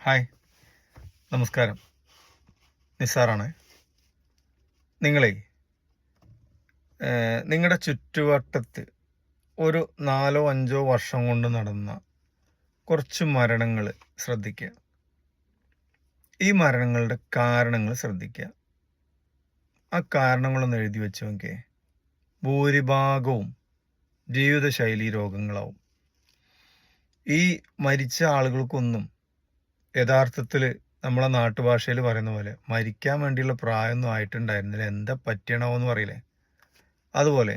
Hi, നമസ്കാരം. നിസാറാണ്. നിങ്ങളെ നിങ്ങളുടെ ചുറ്റുവട്ടത്ത് ഒരു 4-5 വർഷം കൊണ്ട് നടന്ന കുറച്ച് മരണങ്ങൾ ശ്രദ്ധിക്കുക. ഈ മരണങ്ങളുടെ കാരണങ്ങൾ ശ്രദ്ധിക്കുക. ആ കാരണങ്ങളൊന്ന് എഴുതി വെച്ച് നോക്കിയേ. ഭൂരിഭാഗവും ജീവിതശൈലി രോഗങ്ങളാവും. ഈ മരിച്ച ആളുകൾക്കൊന്നും യഥാർത്ഥത്തിൽ നമ്മളെ നാട്ടുഭാഷയിൽ പറയുന്ന പോലെ മരിക്കാൻ വേണ്ടിയുള്ള പ്രായമൊന്നും ആയിട്ടുണ്ടായിരുന്നില്ല. എന്താ പറ്റണോന്ന് പറയില്ലേ, അതുപോലെ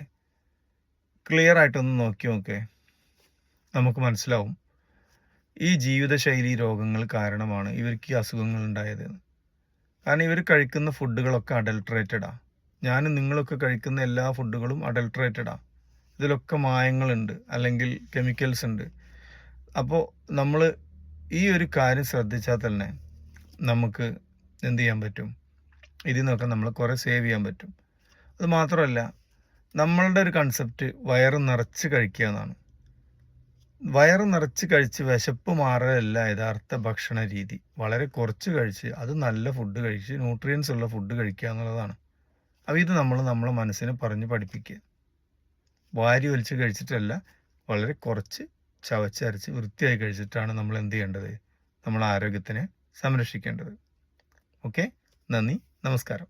ക്ലിയർ ആയിട്ടൊന്ന് നോക്കേ, നമുക്ക് മനസ്സിലാവും ഈ ജീവിതശൈലി രോഗങ്ങൾ കാരണമാണ് ഇവർക്ക് ഈ അസുഖങ്ങൾ ഉണ്ടായത്. കാരണം ഇവർ കഴിക്കുന്ന ഫുഡുകളൊക്കെ അഡൾട്രേറ്റഡാ. ഞാനും നിങ്ങളൊക്കെ കഴിക്കുന്ന എല്ലാ ഫുഡുകളും അഡൾട്രേറ്റഡാ. ഇതിലൊക്കെ മായങ്ങളുണ്ട്, അല്ലെങ്കിൽ കെമിക്കൽസ് ഉണ്ട്. അപ്പോൾ നമ്മൾ ഈ ഒരു കാര്യം ശ്രദ്ധിച്ചാൽ തന്നെ നമുക്ക് എന്ത് ചെയ്യാൻ പറ്റും, ഇതിൽ നിന്നൊക്കെ നമ്മൾ കുറേ സേവ് ചെയ്യാൻ പറ്റും. അത് മാത്രമല്ല, നമ്മളുടെ ഒരു കൺസെപ്റ്റ് വയറ് നിറച്ച് കഴിക്കുക എന്നാണ്. വയറ് നിറച്ച് കഴിച്ച് വിശപ്പ് മാറലല്ല യഥാർത്ഥ ഭക്ഷണ രീതി. വളരെ കുറച്ച് കഴിച്ച് അത് നല്ല ഫുഡ് കഴിച്ച് ന്യൂട്രിയൻസ് ഉള്ള ഫുഡ് കഴിക്കുക എന്നുള്ളതാണ്. അപ്പോൾ ഇത് നമ്മളെ മനസ്സിനെ പറഞ്ഞ് പഠിപ്പിക്കുക. വാരി വലിച്ച് കഴിച്ചിട്ടല്ല, വളരെ കുറച്ച് ചവച്ചരച്ച് വൃത്തിയായി കഴിച്ചിട്ടാണ് നമ്മൾ എന്ത് ചെയ്യേണ്ടത്, നമ്മളെ ആരോഗ്യത്തിനെ സംരക്ഷിക്കേണ്ടത്. ഓക്കെ, നന്ദി, നമസ്കാരം.